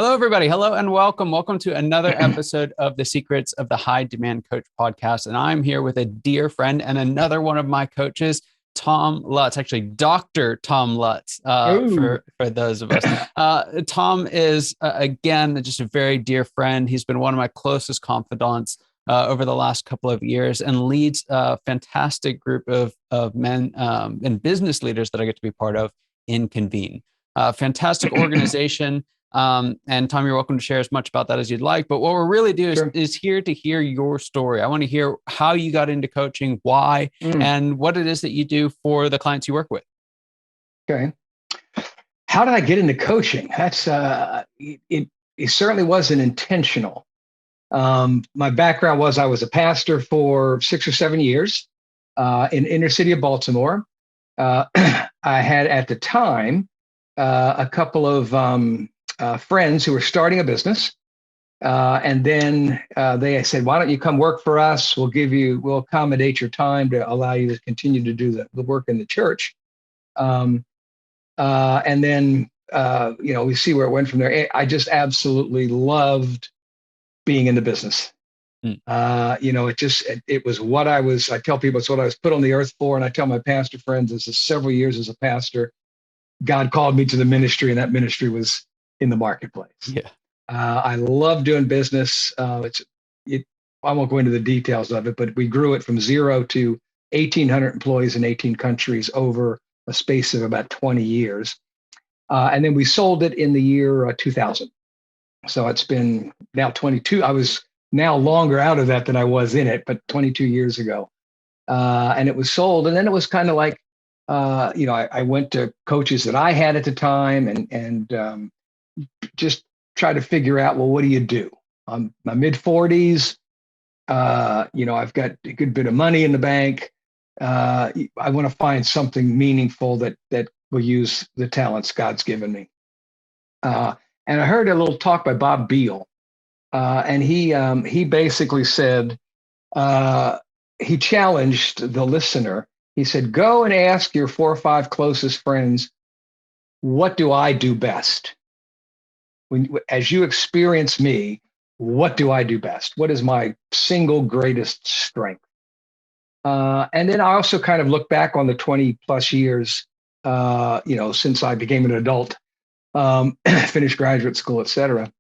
Hello, everybody. Hello and welcome. Welcome to another episode of the Secrets of the High Demand Coach podcast. And I'm here with a dear friend and another one of my coaches, Tom Lutz, actually Dr. Tom Lutz, for those of us. Tom is, again, just a very dear friend. He's been one of my closest confidants over the last couple of years and leads a fantastic group of men and business leaders that I get to be part of in Convene. Fantastic organization. And Tom, you're welcome to share as much about that as you'd like. But what we're really doing is here to hear your story. I want to hear how you got into coaching, why, and what it is that you do for the clients you work with. Okay. How did I get into coaching? That's it certainly wasn't intentional. My background was I was a pastor for 6 or 7 years in inner city of Baltimore. I had at the time a couple of friends who were starting a business. And then they said, why don't you come work for us? We'll accommodate your time to allow you to continue to do the work in the church. And then, we see where it went from there. I just absolutely loved being in the business. It was what I tell people it's what I was put on the earth for. And I tell my pastor friends, this is several years as a pastor, God called me to the ministry, and that ministry was in the marketplace. Yeah. I love doing business. I won't go into the details of it, but we grew it from 0 to 1,800 employees in 18 countries over a space of about 20 years. And then we sold it in the year 2000. So it's been now 22. I was now longer out of that than I was in it, but 22 years ago. And it was sold. And then it was kind of like, I went to coaches that I had at the time and just try to figure out, well, what do you do? I'm my mid 40s. I've got a good bit of money in the bank. I want to find something meaningful that will use the talents God's given me. And I heard a little talk by Bob Beal, and he basically said, he challenged the listener. He said, go and ask your 4 or 5 closest friends, what do I do best? As you experience me, what do I do best? What is my single greatest strength? And then I also kind of look back on the 20 plus years, since I became an adult, finished graduate school, et cetera.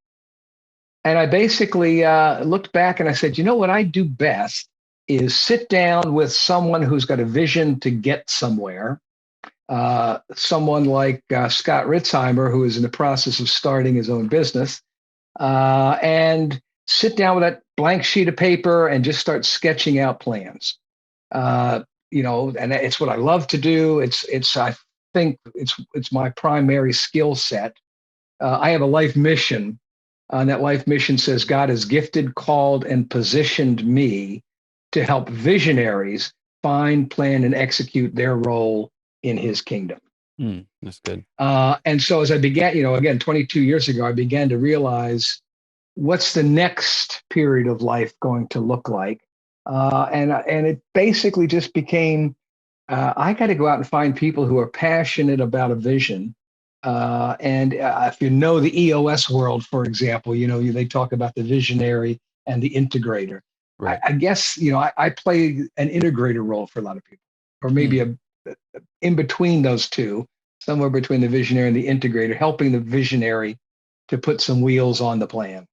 And I basically looked back and I said, what I do best is sit down with someone who's got a vision to get somewhere. Someone like Scott Ritzheimer, who is in the process of starting his own business, and sit down with that blank sheet of paper and just start sketching out plans. And it's what I love to do. I think it's my primary skill set. I have a life mission, and that life mission says God has gifted, called, and positioned me to help visionaries find, plan, and execute their role in his kingdom. That's good. And so as I began, again, 22 years ago, I began to realize what's the next period of life going to look like. And it basically just became, I got to go out and find people who are passionate about a vision. And if you know the EOS world, for example, they talk about the visionary and the integrator. Right. I guess, I play an integrator role for a lot of people, or maybe in between those two, somewhere between the visionary and the integrator, helping the visionary to put some wheels on the plan.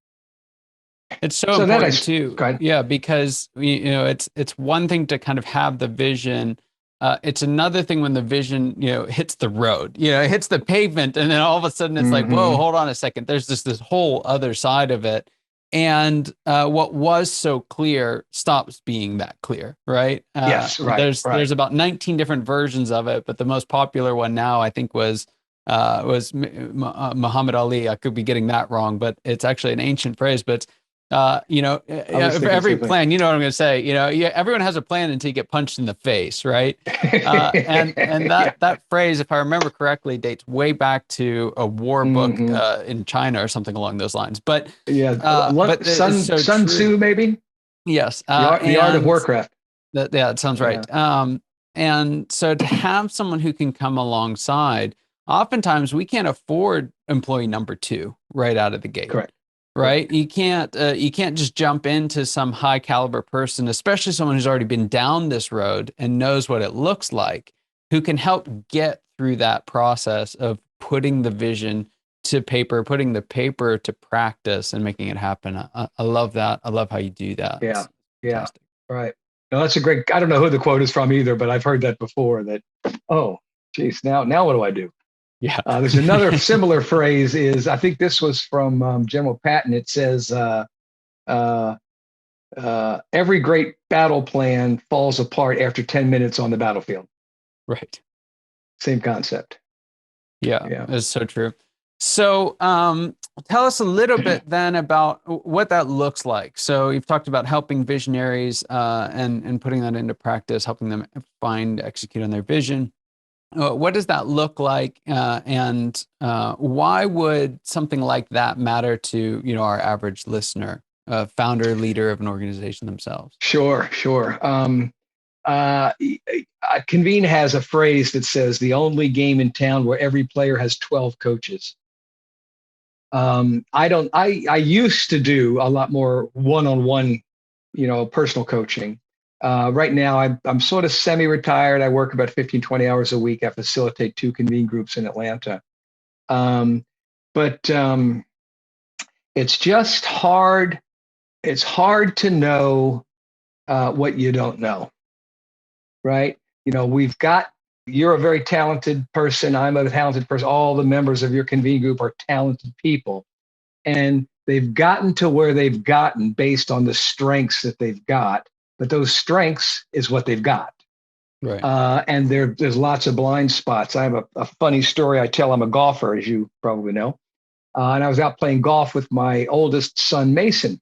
It's so important too. Yeah, because it's one thing to kind of have the vision. It's another thing when the vision, hits the road, it hits the pavement, and then all of a sudden it's like, whoa, hold on a second. There's this whole other side of it. And what was so clear stops being that clear, right? Yes, right. There's about 19 different versions of it, but the most popular one now, I think, was Muhammad Ali. I could be getting that wrong, but it's actually an ancient phrase. But for every plan, you know what I'm going to say. Everyone has a plan until you get punched in the face, right? And that phrase, if I remember correctly, dates way back to a war book in China or something along those lines. But Sun Tzu, maybe. Yes, the art of Warcraft. That sounds right. And so to have someone who can come alongside oftentimes we can't afford employee number 2 right out of the gate. Correct. Right. You can't just jump into some high caliber person, especially someone who's already been down this road and knows what it looks like, who can help get through that process of putting the vision to paper, putting the paper to practice and making it happen. I love that. I love how you do that. Yeah. It's Yeah. fantastic. Right. No, that's a great, I don't know who the quote is from either, but I've heard that before that, oh, geez, now what do I do? Yeah. There's another similar phrase is, I think this was from General Patton. It says, every great battle plan falls apart after 10 minutes on the battlefield. Right. Same concept. Yeah. It's so true. So tell us a little bit then about what that looks like. So you've talked about helping visionaries and putting that into practice, helping them execute on their vision. What does that look like? And why would something like that matter to, our average listener, founder, leader of an organization themselves? Sure. Convene has a phrase that says the only game in town where every player has 12 coaches. I used to do a lot more one-on-one, personal coaching. Right now I'm sort of semi-retired. I work about 15, 20 hours a week. I facilitate 2 Convene Groups in Atlanta. But it's just hard. It's hard to know what you don't know, right? You're a very talented person. I'm a talented person. All the members of your Convene Group are talented people. And they've gotten to where they've gotten based on the strengths that they've got. But those strengths is what they've got. Right. And there's lots of blind spots. I have a funny story I tell. I'm a golfer, as you probably know. And I was out playing golf with my oldest son, Mason.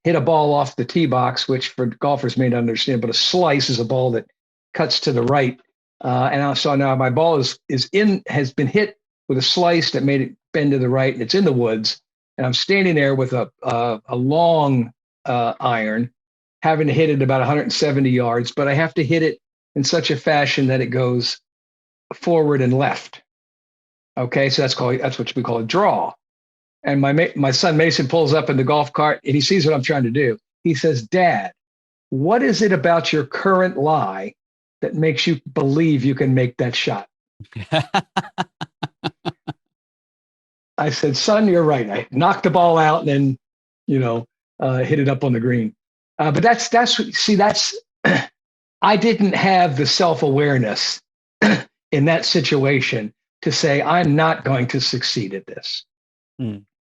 Hit a ball off the tee box, which for golfers may not understand, but a slice is a ball that cuts to the right. And I saw now my ball has been hit with a slice that made it bend to the right, and it's in the woods. And I'm standing there with a long iron, having to hit it about 170 yards, but I have to hit it in such a fashion that it goes forward and left. Okay, so that's what we call a draw. And my son Mason pulls up in the golf cart and he sees what I'm trying to do. He says, "Dad, what is it about your current lie that makes you believe you can make that shot?" I said, "Son, you're right. I knocked the ball out and then, hit it up on the green." But that's I didn't have the self-awareness in that situation to say, I'm not going to succeed at this.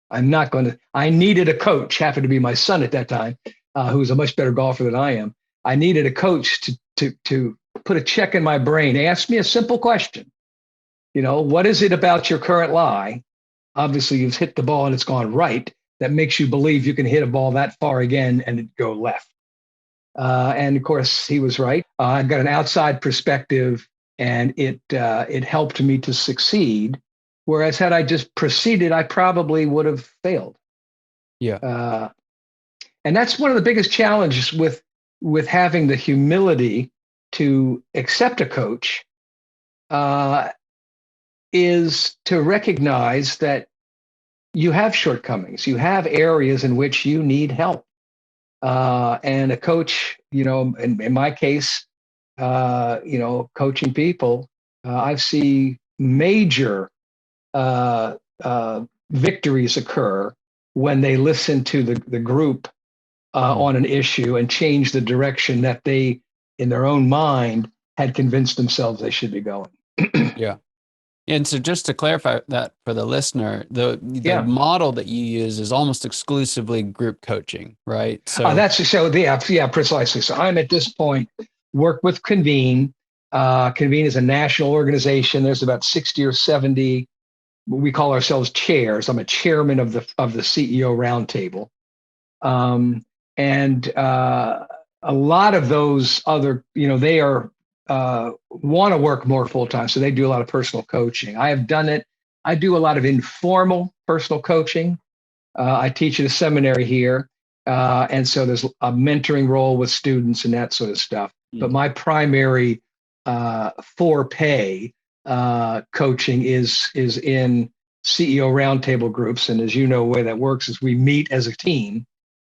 I'm not going to. I needed a coach, happened to be my son at that time, who was a much better golfer than I am. I needed a coach to put a check in my brain. Ask me a simple question. What is it about your current lie? Obviously, you've hit the ball and it's gone right. That makes you believe you can hit a ball that far again and it go left. And of course, he was right. I got an outside perspective, and it helped me to succeed. Whereas had I just proceeded, I probably would have failed. Yeah. And that's one of the biggest challenges with having the humility to accept a coach, is to recognize that you have shortcomings. You have areas in which you need help. And a coach, in my case, coaching people, I see major victories occur when they listen to the group on an issue and change the direction that they, in their own mind, had convinced themselves they should be going. Yeah. And so just to clarify that for the listener, the model that you use is almost exclusively group coaching, right? So precisely. So I'm at this point work with Convene. Convene is a national organization. There's about 60 or 70. We call ourselves chairs. I'm a chairman of the CEO roundtable, and a lot of those other, they are. Want to work more full time, so they do a lot of personal coaching. I have done it. I do a lot of informal personal coaching. I teach at a seminary here, and so there's a mentoring role with students and that sort of stuff. But my primary forepay coaching is in CEO roundtable groups. And as you know, the way that works is we meet as a team,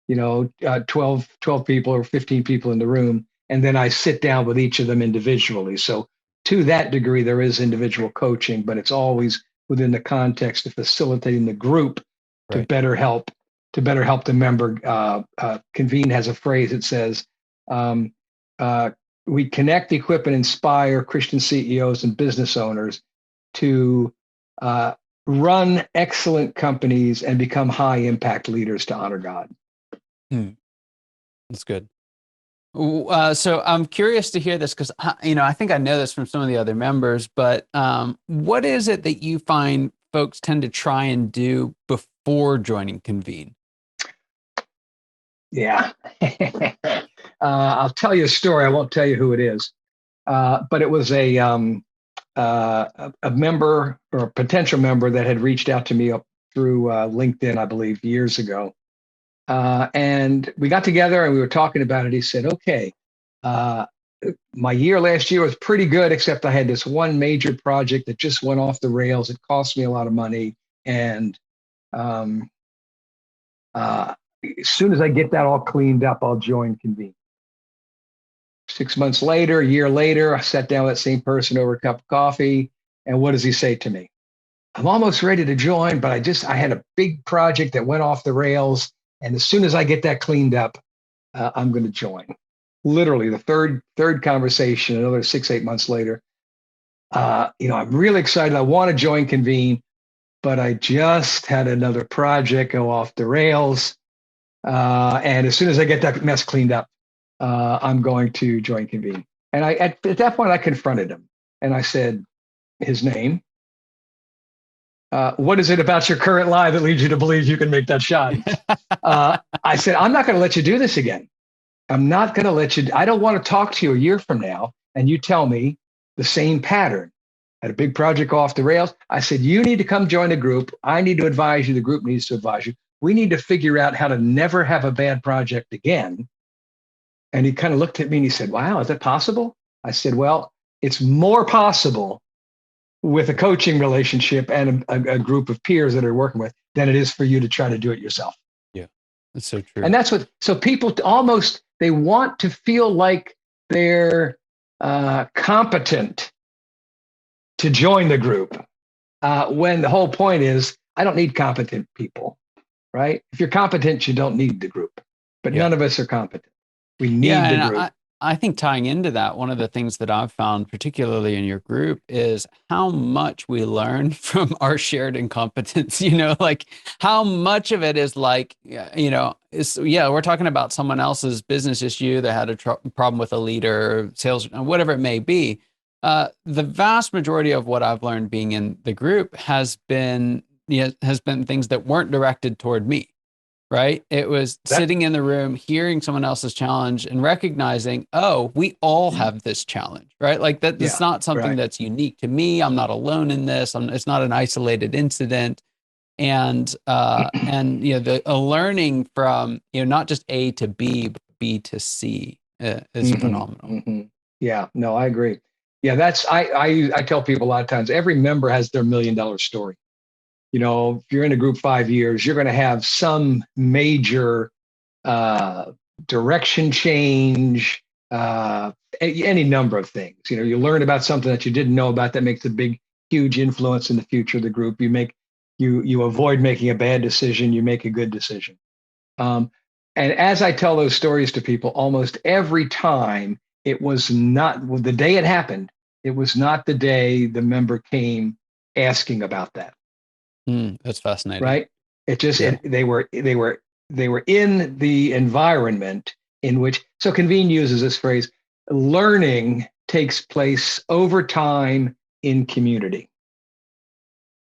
12 people or 15 people in the room. And then I sit down with each of them individually. So to that degree, there is individual coaching, but it's always within the context of facilitating the group to Right. better help the member. Convene has a phrase that says, we connect, equip, and inspire Christian CEOs and business owners to run excellent companies and become high impact leaders to honor God. That's good. So I'm curious to hear this because, I think I know this from some of the other members, but what is it that you find folks tend to try and do before joining Convene? Yeah. I'll tell you a story. I won't tell you who it is, but it was a member or a potential member that had reached out to me up through LinkedIn, I believe, years ago. And we got together and we were talking about it. He said, okay, my year last year was pretty good, except I had this one major project that just went off the rails. It cost me a lot of money. And as soon as I get that all cleaned up, I'll join Convene. 6 months later, a year later, I sat down with that same person over a cup of coffee. And what does he say to me? I'm almost ready to join, but I had a big project that went off the rails. And as soon as I get that cleaned up, I'm going to join. Literally the third conversation, another 6-8 months later, I'm really excited. I want to join Convene, but I just had another project go off the rails. And as soon as I get that mess cleaned up, I'm going to join Convene. And at that point, I confronted him and I said his name. What is it about your current life that leads you to believe you can make that shot? I said, I'm not going to let you do this again. I'm not going to let you. I don't want to talk to you a year from now and you tell me the same pattern. Had a big project off the rails. I said, you need to come join the group. I need to advise you. The group needs to advise you. We need to figure out how to never have a bad project again. And he kind of looked at me and he said, wow, is that possible? I said, well, it's more possible with a coaching relationship and a group of peers that are working with than it is for you to try to do it yourself. Yeah, that's so true. And so people they want to feel like they're competent to join the group when the whole point is, I don't need competent people, right? If you're competent, you don't need the group, but none of us are competent. We need the group. I think tying into that, one of the things that I've found, particularly in your group, is how much we learn from our shared incompetence. Like how much of it is like, we're talking about someone else's business issue that had a problem with a leader, sales, whatever it may be. The vast majority of what I've learned being in the group has been things that weren't directed toward me. Right? It was sitting in the room, hearing someone else's challenge and recognizing, oh, we all have this challenge, right? Like that, it's not something that's unique to me. I'm not alone in this. It's not an isolated incident. And the learning from, not just A to B, but B to C is phenomenal. Mm-hmm. Yeah, no, I agree. Yeah, I tell people a lot of times, every member has their $1 million story. If you're in a group 5 years, you're going to have some major direction change, any number of things. You learn about something that you didn't know about that makes a big, huge influence in the future of the group. You avoid making a bad decision. You make a good decision. And as I tell those stories to people, almost every time it was not the day it happened. It was not the day the member came asking about that. That's fascinating. Right? It just they were in the environment in which. So Convene uses this phrase: learning takes place over time in community.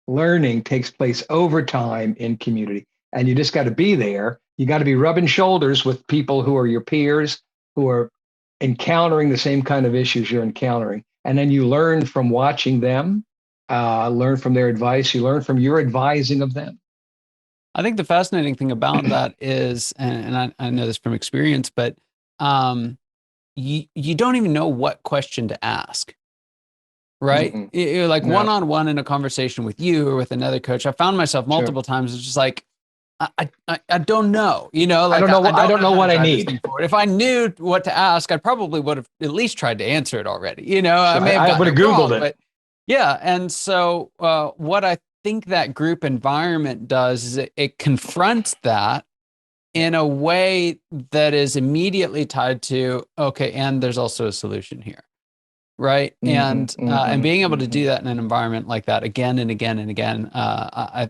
Learning takes place over time in community, and you just got to be there. You got to be rubbing shoulders with people who are your peers, who are encountering the same kind of issues you're encountering, and then you learn from watching them. Learn from their advice. You learn from your advising of them. I think the fascinating thing about that is, and I know this from experience, but you don't even know what question to ask. right? Like Yeah. one-on-one in a conversation with you or with another coach, I found myself Sure. multiple times. It's just like, I don't know, like I don't know how to what I drive this thing need. forward. If I knew what to ask, I probably would have at least tried to answer it already. I Sure. may have I gotten would it have Googled wrong, it. but yeah. And so what I think that group environment does is it confronts that in a way that is immediately tied to, okay, and there's also a solution here. Right. And being able to do that in an environment like that again and again and again, I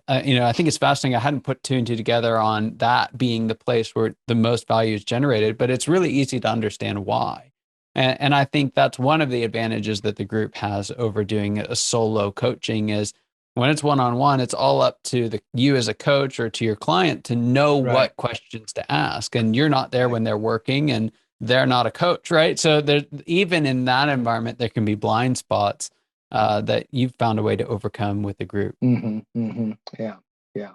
think it's fascinating. I hadn't put two and two together on that being the place where the most value is generated, but it's really easy to understand why. And I think that's one of the advantages that the group has over doing a solo coaching is when it's one-on-one, it's all up to you as a coach or to your client to know Right. what questions to ask. And you're not there Right. when they're working, and they're not a coach, right? So there, even in that environment, there can be blind spots that you've found a way to overcome with the group. Yeah. Yeah.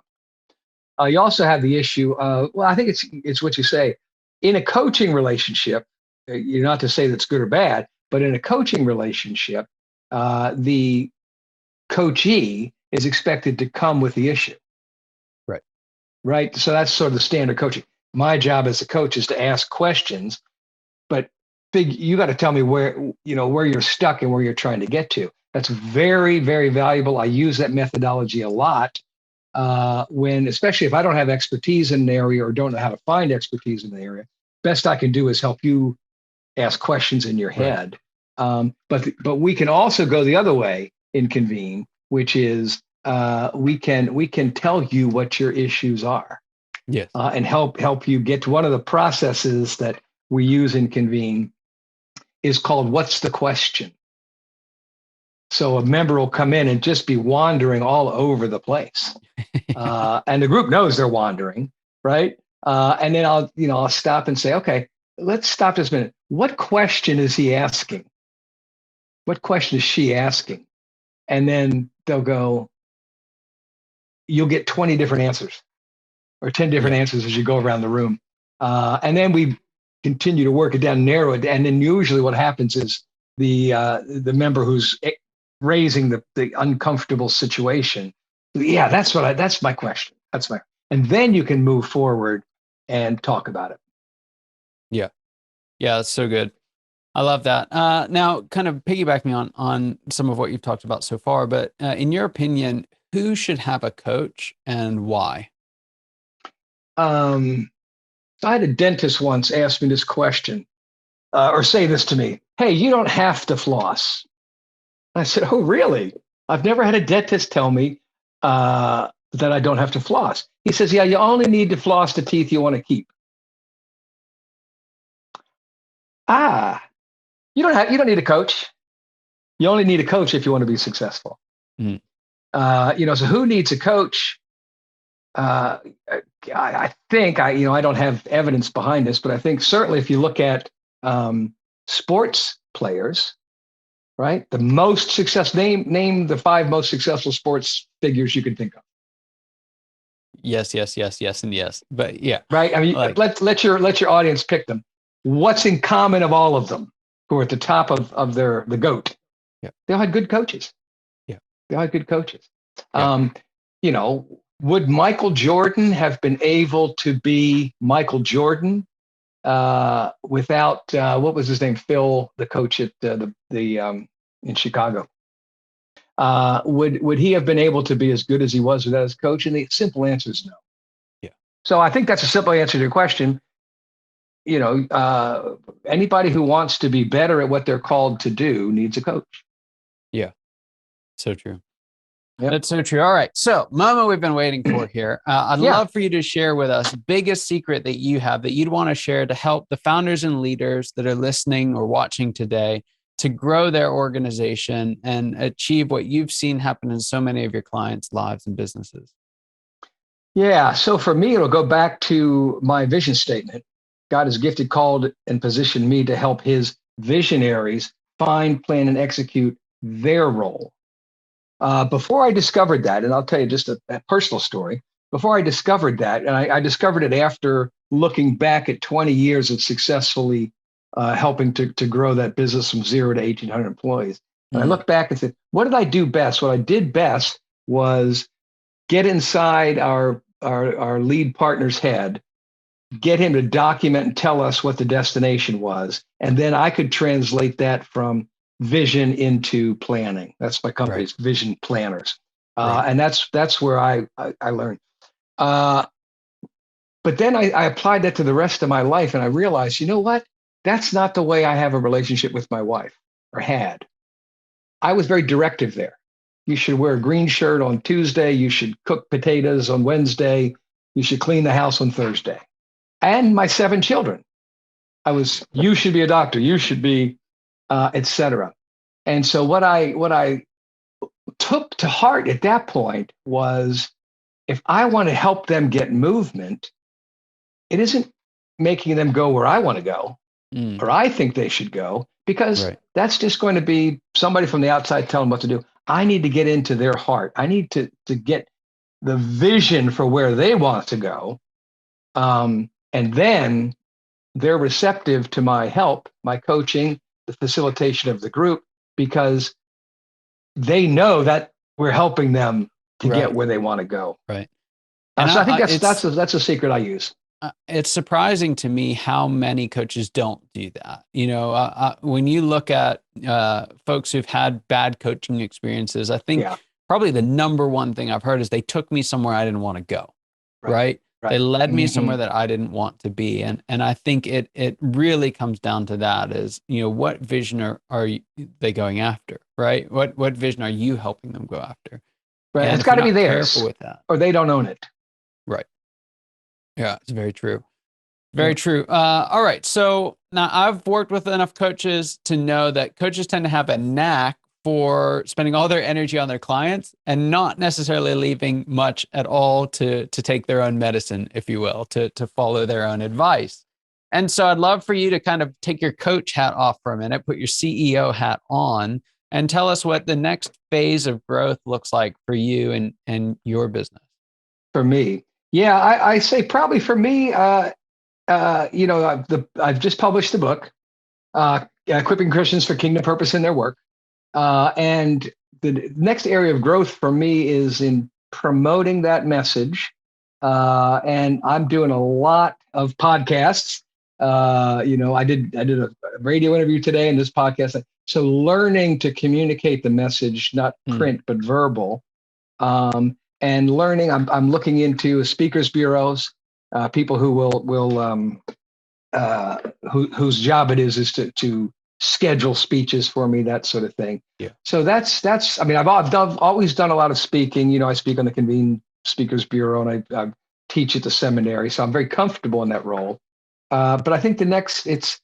You also have the issue. Well, I think it's what you say in a coaching relationship. You're not to say that's good or bad, but in a coaching relationship, the coachee is expected to come with the issue. Right. Right. So that's sort of the standard coaching. My job as a coach is to ask questions, but you got to tell me where you're stuck and where you're trying to get to. That's very, very valuable. I use that methodology a lot especially if I don't have expertise in an area or don't know how to find expertise in the area. Best I can do is help you ask questions in your head. But we can also go the other way in Convene, which is we can tell you what your issues are. Yes. And help you get to one of the processes that we use in Convene is called "What's the question?" So a member will come in and just be wandering all over the place, and the group knows they're wandering, right? And then I'll stop and say, okay, let's stop this minute. What question is he asking? What question is she asking? And then they'll go, you'll get 20 different answers or 10 different answers as you go around the room. And then we continue to work it down, narrow it. And then usually what happens is the member who's raising the uncomfortable situation. Yeah, that's my question. And then you can move forward and talk about it. Yeah. Yeah. That's so good. I love that. Now, kind of piggybacking on some of what you've talked about so far, but in your opinion, who should have a coach and why? I had a dentist once ask me this question or say this to me. Hey, you don't have to floss. I said, oh, really? I've never had a dentist tell me that I don't have to floss. He says, yeah, you only need to floss the teeth you want to keep. You don't need a coach. You only need a coach if you want to be successful. Mm. So who needs a coach? I think I don't have evidence behind this, but I think certainly if you look at sports players, right? The most successful name the 5 most successful sports figures you can think of. Yes, and yes. But yeah. Right. I mean, let your audience pick them. What's in common of all of them who are at the top of the GOAT? Yeah. They all had good coaches. Yeah. They all had good coaches. Yeah. Would Michael Jordan have been able to be Michael Jordan without what was his name? Phil, the coach at in Chicago. Would he have been able to be as good as he was without his coach? And the simple answer is no. Yeah. So I think that's a simple answer to your question. Anybody who wants to be better at what they're called to do needs a coach. Yeah. So true. Yep. That's so true. All right. So, moment we've been waiting for here. I'd love for you to share with us biggest secret that you have that you'd want to share to help the founders and leaders that are listening or watching today to grow their organization and achieve what you've seen happen in so many of your clients' lives and businesses. Yeah. So for me, it'll go back to my vision statement. God has gifted, called, and positioned me to help his visionaries find, plan, and execute their role. Before I discovered that, and I'll tell you just a personal story, before I discovered that, and I discovered it after looking back at 20 years of successfully helping to grow that business from 0 to 1,800 employees. And I look back and said, what did I do best? What I did best was get inside our lead partner's head, get him to document and tell us what the destination was. And then I could translate that from vision into planning. That's my company's Vision Planners. And that's where I learned. But then I applied that to the rest of my life, and I realized, you know what? That's not the way I have a relationship with my wife, or had. I was very directive there. You should wear a green shirt on Tuesday. You should cook potatoes on Wednesday. You should clean the house on Thursday. And my 7 children. You should be a doctor. You should be, et cetera. And so what I took to heart at that point was, if I want to help them get movement, it isn't making them go where I want to go, or I think they should go, because that's just going to be somebody from the outside telling them what to do. I need to get into their heart. I need to get the vision for where they want to go. And then they're receptive to my help, my coaching, the facilitation of the group, because they know that we're helping them to get where they want to go. Right. And so I think that's a secret I use. It's surprising to me how many coaches don't do that. You know, when you look at folks who've had bad coaching experiences, I think probably the number one thing I've heard is they took me somewhere I didn't want to go. Right. They led me somewhere that I didn't want to be. And I think it really comes down to that is, you know, what vision are they going after? Right. What vision are you helping them go after? Right. And it's got to be theirs, careful with that, or they don't own it. Right. Yeah, it's very true. Very true. All right. So now I've worked with enough coaches to know that coaches tend to have a knack for spending all their energy on their clients and not necessarily leaving much at all to take their own medicine, if you will, to follow their own advice. And so I'd love for you to kind of take your coach hat off for a minute, put your CEO hat on, and tell us what the next phase of growth looks like for you and your business. For me. Yeah, I say probably for me, you know, I've just published the book, Equipping Christians for Kingdom Purpose in Their Work. And the next area of growth for me is in promoting that message. And I'm doing a lot of podcasts. You know, I did a radio interview today and this podcast. So learning to communicate the message, not print, but verbal. And learning, I'm looking into speakers bureaus, people who whose job it is to schedule speeches for me, that sort of thing. Yeah. So that's. I mean, I've always done a lot of speaking. You know, I speak on the Convene Speakers Bureau, and I teach at the seminary, so I'm very comfortable in that role. But I think the next, it's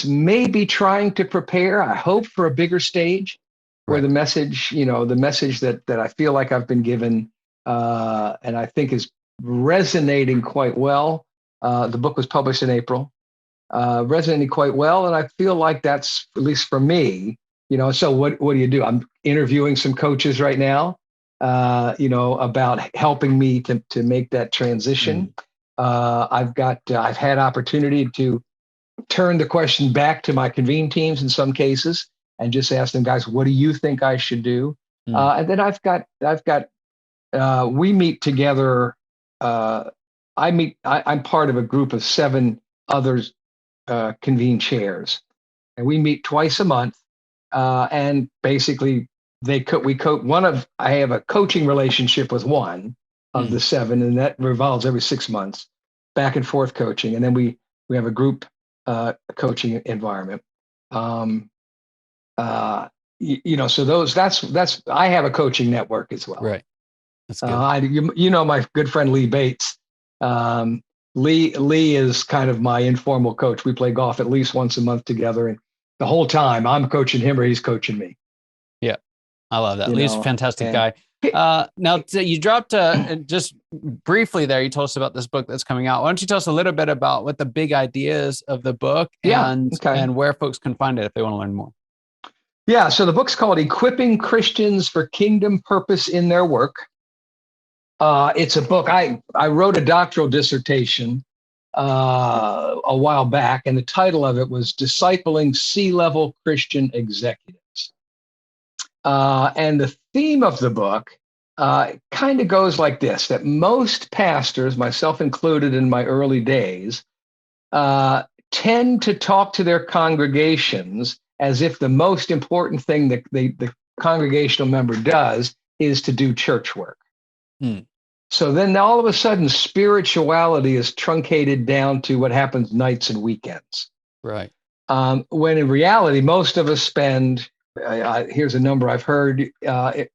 maybe trying to prepare, I hope, for a bigger stage where the message, you know, the message that I feel like I've been given. And I think is resonating quite well. The book was published in April, resonating quite well. And I feel like that's, at least for me, you know, so what do you do? I'm interviewing some coaches right now, you know, about helping me to make that transition. I've had opportunity to turn the question back to my Convene teams in some cases and just ask them, guys, what do you think I should do? And then I've got we meet together. I'm part of a group of 7 others, Convene chairs, and we meet twice a month. And basically, I have a coaching relationship with one of the 7, and that revolves every 6 months, back and forth coaching, and then we have a group coaching environment. You know, so that's I have a coaching network as well. Right. That's good. You know, my good friend Lee Bates. Lee is kind of my informal coach. We play golf at least once a month together, and the whole time I'm coaching him or he's coaching me. Yeah, I love that. Lee's a fantastic guy. Now you dropped just briefly there. You told us about this book that's coming out. Why don't you tell us a little bit about what the big ideas of the book and where folks can find it if they want to learn more? Yeah, so the book's called Equipping Christians for Kingdom Purpose in Their Work. It's a book. I wrote a doctoral dissertation a while back, and the title of it was Discipling C-Level Christian Executives. And the theme of the book kind of goes like this, that most pastors, myself included in my early days, tend to talk to their congregations as if the most important thing that the congregational member does is to do church work. So then all of a sudden, spirituality is truncated down to what happens nights and weekends. Right. When in reality, most of us spend, here's a number I've heard, in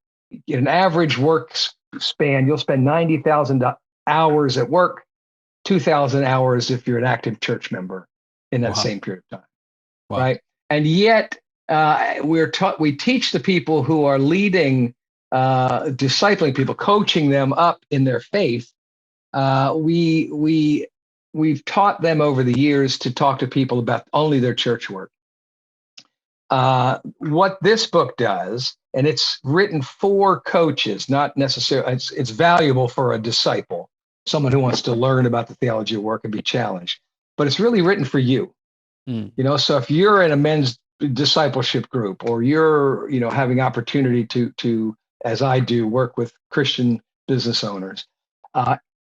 an average work span, you'll spend 90,000 hours at work, 2,000 hours if you're an active church member in that same period of time. Wow. Right. And yet we teach the people who are leading, discipling people, coaching them up in their faith. We've taught them over the years to talk to people about only their church work. What this book does, and it's written for coaches, not necessarily, it's valuable for a disciple, someone who wants to learn about the theology of work and be challenged, but it's really written for you. So if you're in a men's discipleship group, or you're, having opportunity to, as I do, work with Christian business owners,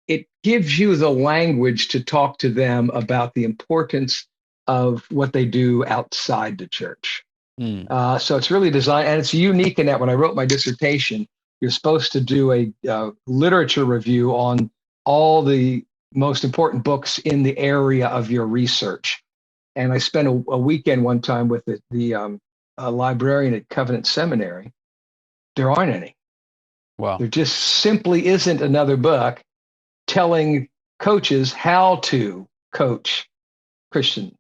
it gives you the language to talk to them about the importance of what they do outside the church. So it's really designed, and it's unique in that when I wrote my dissertation, you're supposed to do a literature review on all the most important books in the area of your research. And I spent a weekend one time with the librarian at Covenant Seminary. There aren't any. Wow. There just simply isn't another book telling coaches how to coach Christian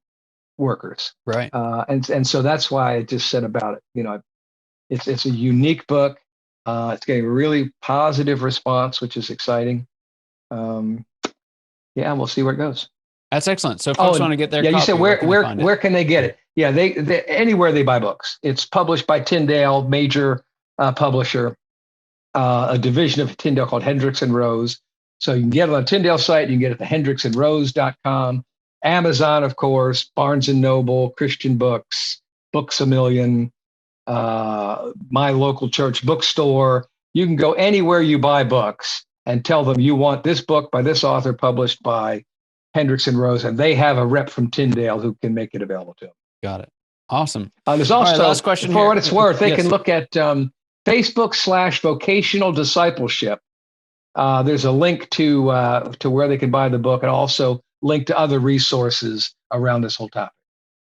workers. Right. And so that's why I just said about it. It's a unique book. It's getting a really positive response, which is exciting. We'll see where it goes. That's excellent. So if folks want to get their copy, you said where can they get it? Yeah, they anywhere they buy books. It's published by Tyndale, major publisher, a division of Tyndale called Hendricks and Rose. So you can get it on Tyndale site. You can get it at hendricksandrose.com. Amazon, of course, Barnes and Noble, Christian Books, Books A Million, my local church bookstore. You can go anywhere you buy books and tell them you want this book by this author published by Hendricks and Rose, and they have a rep from Tyndale who can make it available to them. Got it. Awesome. There's also, last question for here. what it's worth, they Yes. can look at Facebook/vocational discipleship. There's a link to where they can buy the book, and also link to other resources around this whole topic.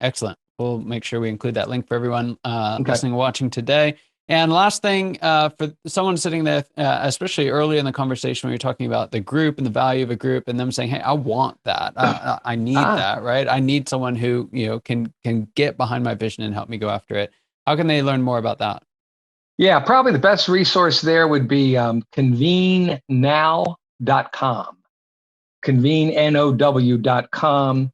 Excellent. We'll make sure we include that link for everyone listening and watching today. And last thing, for someone sitting there, especially early in the conversation when you're talking about the group and the value of a group, and them saying, "Hey, I want that. I need that. Right? I need someone who can get behind my vision and help me go after it." How can they learn more about that? Yeah, probably the best resource there would be convenenow.com. convenenow.com.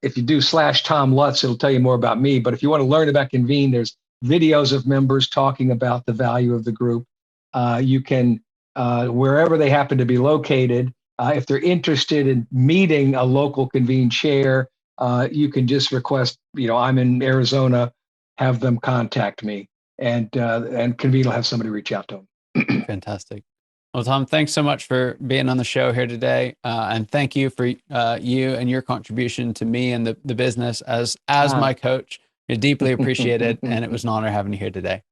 If you do /Tom Lutz, it'll tell you more about me. But if you want to learn about Convene, there's videos of members talking about the value of the group. You can, wherever they happen to be located, if they're interested in meeting a local Convene chair, you can just request, I'm in Arizona, have them contact me, and Convene will have somebody reach out to them. Fantastic. Well, Tom, thanks so much for being on the show here today. And thank you for you and your contribution to me and the business as my coach. I deeply appreciate it. And it was an honor having you here today.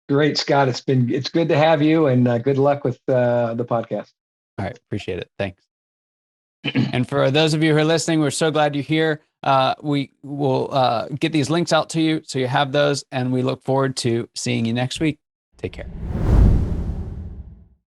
Great, Scott. It's good to have you, and good luck with the podcast. All right. Appreciate it. Thanks. And for those of you who are listening, we're so glad you're here. We will get these links out to you so you have those, and we look forward to seeing you next week. Take care.